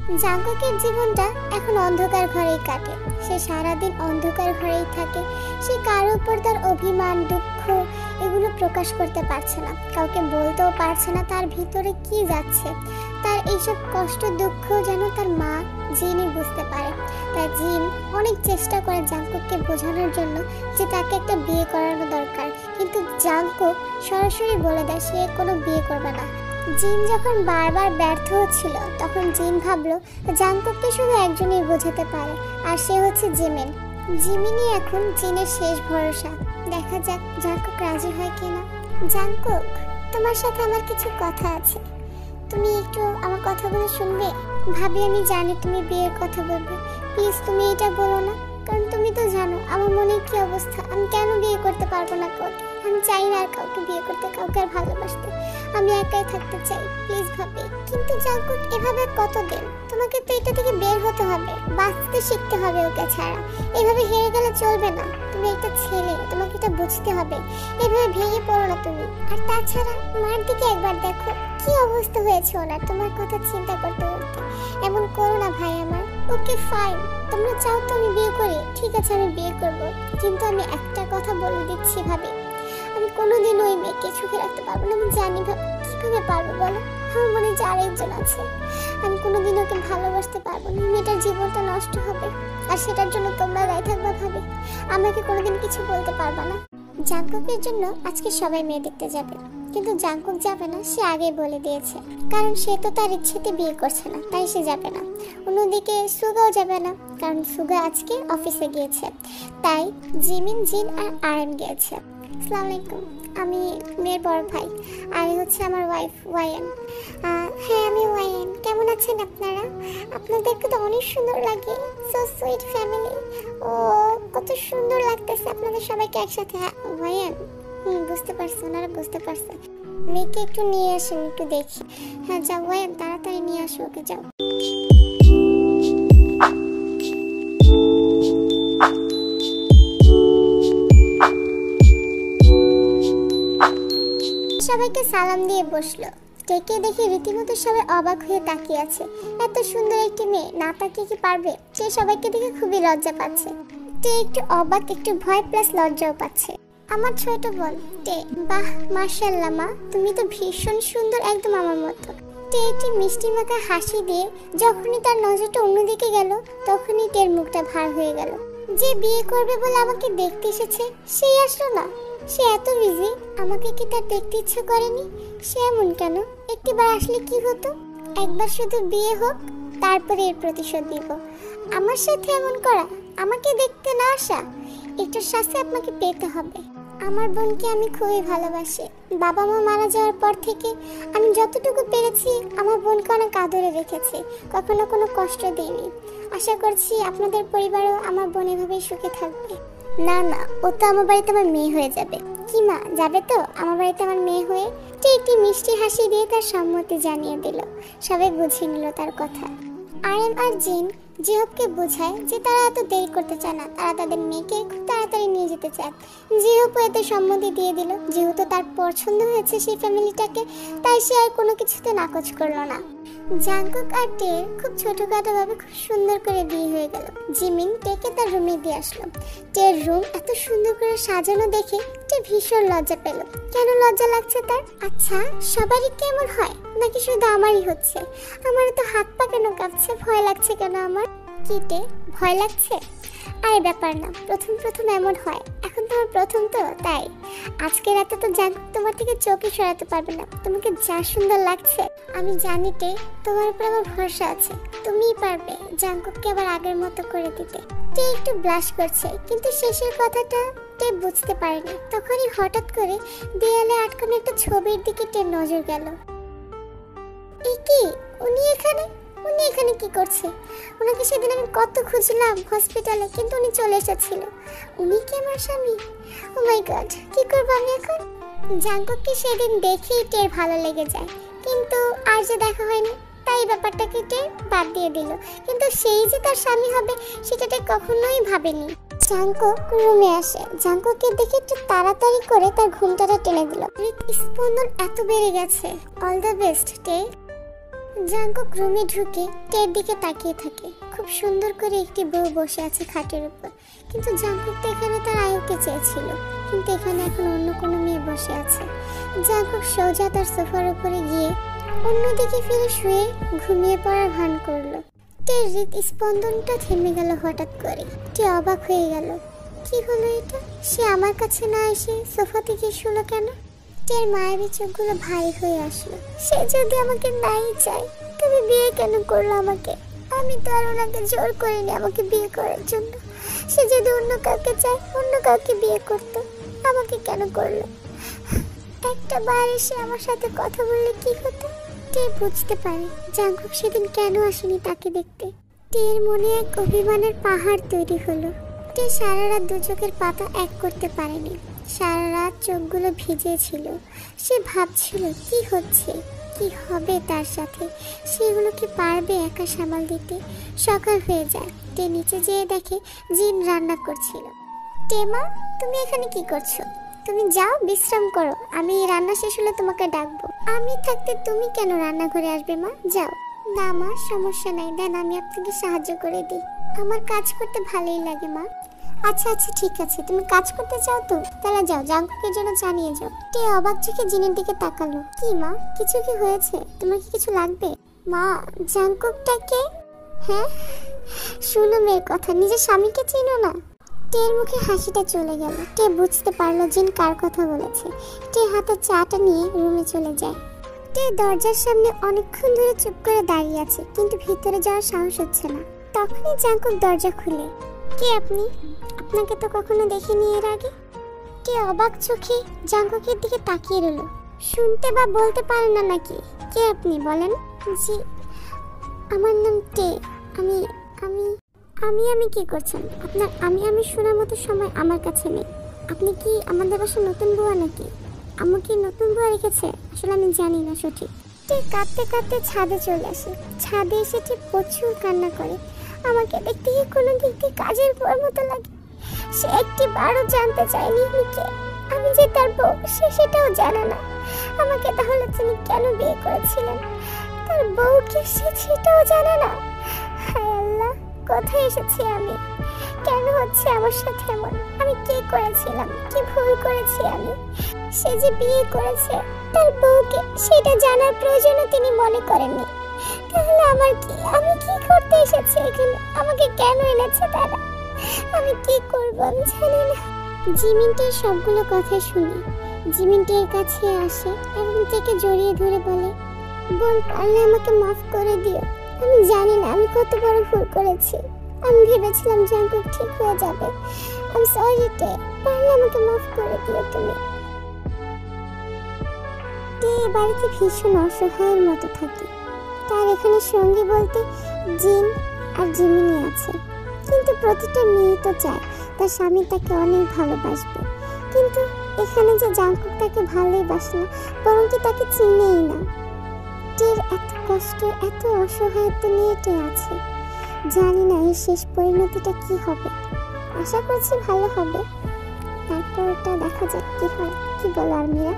জাঙ্কুকের জীবনটা এখন অন্ধকার ঘরেই কাটে। সে সারাদিন অন্ধকার ঘরেই থাকে। সে কারোর উপর তার অভিমান, দুঃখ এগুলো প্রকাশ করতে পারছে না, কাউকে বলতেও পারছে না তার ভিতরে কি যাচ্ছে। তার এইসব কষ্ট দুঃখ যেন তার মা জিনই বুঝতে পারে। তাই জিন অনেক চেষ্টা করে জাঙ্কুককে বোঝানোর জন্য যে তাকে একটা বিয়ে করানো দরকার, কিন্তু জাঙ্কুক সরাসরি বলে দেয় সে কোনো বিয়ে করবে না। জিন যখন বারবার ব্যর্থ হচ্ছিল তখন জিন ভাবলো জাঙ্কুককে শুধু একজনই বোঝাতে পারে, আর সে হচ্ছে জিমিন। জিমিনই এখন জিনের শেষ ভরসা। দেখা যাক জাঙ্কুক রাজি হয় কিনা। জাঙ্কুক, তোমার সাথে আমার কিছু কথা আছে, তুমি একটু আমার কথাগুলো শুনবে? ভাবি আমি জানি তুমি বিয়ের কথা বলবে, প্লিজ তুমি এটা বলো না, কারণ তুমি তো জানো আমার মনে কি অবস্থা। আমি কেন বিয়ে করতে পারবো না কাউকে? আমি চাই না আর কাউকে বিয়ে করতে, কাউকে আর ভালোবাসতে। আমি একাই থাকতে চাই, প্লিজ ভাবি। কিন্তু জাঙ্কুক এভাবে কতদিন? তোমাকে তো এটা থেকে বের হতে হবে, বাঁচতে শিখতে হবে ওকে ছাড়া। এভাবে হেরে গেলে চলবে না। তুমি একটা ছেলে, তোমাকে এটা বুঝতে হবে। এভাবে ভেঙে পড়ো না তুমি। আর তাছাড়া মার দিকে একবার দেখো, কি অবস্থা হয়েছে ওনার। তোমার কথা চিন্তা করতে করতে এমন করো না ভাই আমার। ওকে ফাইন, তোমরা চাও তো আমি বিয়ে করি, ঠিক আছে আমি বিয়ে করব, কিন্তু আমি একটা কথা বলে দিচ্ছি ভাবি, আমি কোনোদিন ওই মেয়েকে সুখে রাখতে পারবো না। আমি জানি ভাবি, কিভাবে পারবো বলো? আমার মনে যে আরেকজন আছে, আমি কোনোদিন ওকে ভালোবাসতে পারবো না। মেয়েটার জীবনটা নষ্ট হবে, আর সেটার জন্য তোমরা দায়ী থাকবা ভাবি। আমাকে কোনোদিন কিছু বলতে পারবা না। জাঙ্কুকের জন্য আজকে সবাই মেয়ে দেখতে যাবে, কিন্তু জাঙ্কুক যাবে না, সে আগেই বলে দিয়েছে, কারণ সে তো তার ইচ্ছেতে বিয়ে করছে না, তাই সে যাবে না। অন্যদিকে সুগাও যাবে না, কারণ সুগা আজকে অফিসে গিয়েছে, তাই জিমিন, জিন আর আরএম গিয়েছে। আসসালামু আলাইকুম, আমি মেয়ের বড় ভাই, আর হচ্ছে আমার ওয়াইফ ওয়াইন। হ্যাঁ আমি ওয়াইন। কেমন আছেন আপনারা? আপনাদেরকে তো অনেক সুন্দর লাগে, সো সুইট ফ্যামিলি। ও কত সুন্দর লাগতেছে আপনাদের সবাইকে একসাথে। হ্যাঁ ওয়াইন, বুঝতে পারছি, ওনারা বুঝতে পারছে। মেয়েকে একটু নিয়ে আসেন, একটু দেখি। হ্যাঁ যাও ওয়াইন, তাড়াতাড়ি নিয়ে আসো ওকে, যাও। সবাইকে সালাম দিয়ে বসলো। টেকে দেখে রীতিমতো সবাই অবাক হয়ে তাকিয়ে আছে। এত সুন্দর একটি মেয়ে না তাকিয়ে কি পারবে? সে সবাইকে দেখে খুবই লজ্জা পাচ্ছে। টে একটু অবাক, একটু ভয় প্লাস লজ্জাও পাচ্ছে। আমার ছোট বোন টে। বাহ মাশাআল্লাহ মা, তুমি তো ভীষণ সুন্দর, একদম আমার মতো। টে একটি মিষ্টি মাখা হাসি দিয়ে যখনই তার নজরটা অন্যদিকে গেল, তখনই টের মুখটা ভার হয়ে গেল। যে বিয়ে করবে বলে আমাকে দেখতে এসেছে সেই আসলো না। সে এত বিজি, আমাকে কি তার দেখতে ইচ্ছে করেনি? সে এমন কেন? একটিবার আসলে কি হতো? একবার শুধু বিয়ে হোক, তারপরে এর প্রতিশোধ দিব। আমার সাথে এমন করা, আমাকে দেখতে না আসা, এটার শাস্তি আপনাকে পেতে হবে। আমার বোনকে আমি খুবই ভালোবাসি। বাবা মা মারা যাওয়ার পর থেকে আমি যতটুকু পেরেছি আমার বোনকে অনেক আদরে রেখেছি, কখনো কোনো কষ্ট দিইনি। আশা করছি আপনাদের পরিবারও আমার বোন এভাবেই সুখে থাকবে। না না, ও তো আমার বাড়িতে আমার মেয়ে হয়ে যাবে। কি মা, যাবে তো আমার বাড়িতে আমার মেয়ে হয়ে? একটি মিষ্টি হাসি দিয়ে তার সম্মতি জানিয়ে দিল। সবাই বুঝিয়ে নিল তার কথা। আরএম আর জিন জিহবকে বোঝায় যে তারা এত দেরি করতে চায় না, তারা তাদের মেয়েকে খুব তাড়াতাড়ি নিয়ে যেতে চায়। জিহবও এতে সম্মতি দিয়ে দিল। যেহেতু তার পছন্দ হয়েছে সেই ফ্যামিলিটাকে, তাই সে আর কোনো কিছুতে নাকচ করলো না। জাঙ্কুক আর টের খুব ছোটখাটো ভাবে খুব সুন্দর করে বিয়ে হয়ে গেল। জিমিন টেকে তার রুমে দিয়ে আসলো। টের রুম এত সুন্দর করে সাজানো দেখে টে ভীষণ লজ্জা পেল। কেন লজ্জা লাগছে তার? আচ্ছা সবারই কেমন হয়, নাকি শুধু আমারই হচ্ছে? আমার তো হাত পা কেন কাঁপছে, ভয় লাগছে কেন আমার? কি টে, ভয় লাগছে? আরে ব্যাপার না, প্রথম প্রথম এমন হয়, এখন তোমার প্রথম তো তাই। আজকে রাতে তো জাঙ্কুক তোমার থেকে চোখে সরাতে পারবে না। তোমাকে যা সুন্দর লাগছে আমি জানি টে, তোমার উপর আমার ভরসা আছে, তুমিই পারবে জাঙ্কুককে আবার আগের মতো করে দিতে। টে একটু ব্লাশ করছে, কিন্তু শেষের কথাটা টে বুঝতে পারেনি। তখনই হঠাৎ করে দেয়ালে আটকানো একটা ছবির দিকে টে নজর গেল। এ কি, উনি এখানে? উনি এখানে কি করছে? ওনাকে সেদিন আমি কত খুঁজলাম হসপিটালে, কিন্তু উনি চলে এসেছিল। উনি কি আমার স্বামী? ও মাই গড, কি করবো আমি এখন? জাঙ্কুককে সেদিন দেখেই টের ভালো লেগে যায়, কিন্তু আর যে দেখা হয়নি, তাই ব্যাপারটাকে টের বাদ দিয়ে দিল। কিন্তু সেই যে তার স্বামী হবে সেটা টের কখনোই ভাবেনি। জাঙ্কুক রুমে আসে। জাঙ্কুককে দেখে একটু তাড়াতাড়ি করে তার ঘুমটাটা টেনে দিল। স্পন্দন এত বেড়ে গেছে। অল দ্য বেস্ট টে। জাঙ্কুক রুমে ঢুকে টের দিকে তাকিয়ে থাকে। খুব সুন্দর করে একটি বউ বসে আছে খাটের উপর, কিন্তু জাঙ্কুক তো এখানে তার আয়ুকে চেয়েছিল, কিন্তু এখানে এখন অন্য কোনো মেয়ে বসে আছে। জাঙ্কুক সোজা তার সোফার উপরে গিয়ে অন্যদিকে ফিরে শুয়ে ঘুমিয়ে পড়ার ভান করলো। টের হৃদস্পন্দনটা থেমে গেল হঠাৎ করে। টে অবাক হয়ে গেল, কি হলো এটা? সে আমার কাছে না এসে সোফা থেকে শুলো কেন? টের মায়ের চোখগুলো ভারী হয়ে আসলো। সে যদি আমাকে নাই চায় তবে বিয়ে কেন করলো আমাকে? আমি তো আর ওনাকে জোর করিনি আমাকে বিয়ে করার জন্য। সে যদি অন্য কাউকে চায় অন্য কাউকে বিয়ে করতো, আমাকে কেন করলো? একটা বার এসে আমার সাথে কথা বললে কি হতো? টে বুঝতে পারে জাঙ্কুক সেদিন কেন আসেনি তাকে দেখতে। টের মনে এক অভিমানের পাহাড় তৈরি হলো। টে সারা রাত দু চোখের পাতা এক করতে পারেনি। সারা রাত চোখগুলো ভিজে ছিল। সে ভাবছিল কি হচ্ছে, কি হবে তার সাথে, সেগুলো কি পারবে একা সামাল দিতে? সকাল হয়ে যায়। টে নিচে যেয়ে দেখে জিন রান্না করছিল। টেমা, তুমি এখানে কি করছো? তুমি যাও বিশ্রাম করো, আমি রান্না শেষ হলে তোমাকে ডাকবো। আমি থাকতে তুমি কেন রান্নাঘরে আসবে মা? যাও। না মা, সমস্যা নাই, দেন আমি আপনাকে সাহায্য করে দিই। আমার কাজ করতে ভালোই লাগে মা। আচ্ছা আচ্ছা ঠিক আছে, তুমি কাজ করতে চাও তো, তাহলে যাও, জাঙ্কুকের জন্য জানিয়ে যাও। টে অবাক চোখে জিনের দিকে তাকালো। কি মা, কিছু কি হয়েছে? তোমার কি কিছু লাগবে? মা, জাঙ্কুকটাকে? হ্যাঁ, শুনো মেয়ের কথা, নিজের স্বামীকে চিনো না? টের মুখে হাসিটা চলে গেল। টে বুঝতে পারলো জিন কার কথা বলেছে। টে হাতে চাটা নিয়ে রুমে চলে যায়। টে দরজার সামনে অনেকক্ষণ ধরে চুপ করে দাঁড়িয়ে আছে, কিন্তু ভিতরে যাওয়ার সাহস হচ্ছে না। তখনই জাঙ্কুক দরজা খুলে। কে আপনি? আপনাকে তো কখনো দেখিনি এর আগে। টে অবাক চোখে জাঙ্কুকের দিকে তাকিয়ে রইল। শুনতে বা বলতে পারেন না নাকি? কে আপনি বলেন? জি, আমার নাম টে। আমি আমি আমি আমি কি করছেন? আপনার আমি শোনার মতো সময় আমার কাছে নেই। আপনি কি আমাদের বাসায় নতুন বুয়া নাকি? আম্মু কি নতুন বুয়া রেখেছে? আসলে আমি জানি না সঠিক। ঠিক কাঁদতে কাঁদতে ছাদে চলে আসে। ছাদে এসে ঠিক প্রচুর কান্না করে। আমাকে দেখতে গিয়ে কোনো দিক দিয়ে কাজের বুয়ার মতো লাগে। সে একটি বারও জানতে চায়নি আমি কে, আমি যে তার বউ সে সেটাও জানে না। আমাকে তাহলে তিনি কেন বিয়ে করেছিলেন? তার বউ কি সে সেটাও জানে না? হায় আল্লাহ, কোথায় এসেছি আমি? কেন হচ্ছে আমার সাথে এমন? আমি কি করেছিলাম, কি ভুল করেছি আমি? সে যে বিয়ে করেছে তার বউকে, সেটা জানার প্রয়োজনও তিনি মনে করেননি। তাহলে আমার কি, আমি কি করতে এসেছি এখানে? আমাকে কেন এনেছে তারা? আমি কি করব আমি জানি না। জিমিনটের সবগুলো কথা শুনে জিমিনটের কাছে আসে এবং তাকে জড়িয়ে ধরে বলে, বোন, পারলে আমাকে মাফ করে দিও। আমি জানি না আমি কত বড় ভুল করেছি। আমি ভেবেছিলাম জাঙ্কুক ঠিক হয়ে যাবে। আই এম সরি টে, পারলে আমাকে মাফ করে দিও তুমি। টে বাড়িতে ভীষণ অসহায়ের মতো থাকে। তার এখানে সঙ্গী বলতে জিন আর জিমিনি আছে, কিন্তু প্রতিটা মেয়ে তো চায় তার স্বামী তাকে অনেক ভালোবাসবে। কিন্তু এখানে যে জাঙ্কুক তাকে ভালোই বাসে না, বরং কি তাকে চিনেই না। টের এত কষ্ট, এত অসহায়ত্ব নিয়ে টে আছে। জানি না এর শেষ পরিণতিটা কি হবে। আশা করছি ভালো হবে। তারপরটা দেখা যাক কি হয়। কি বলো আরমিরা?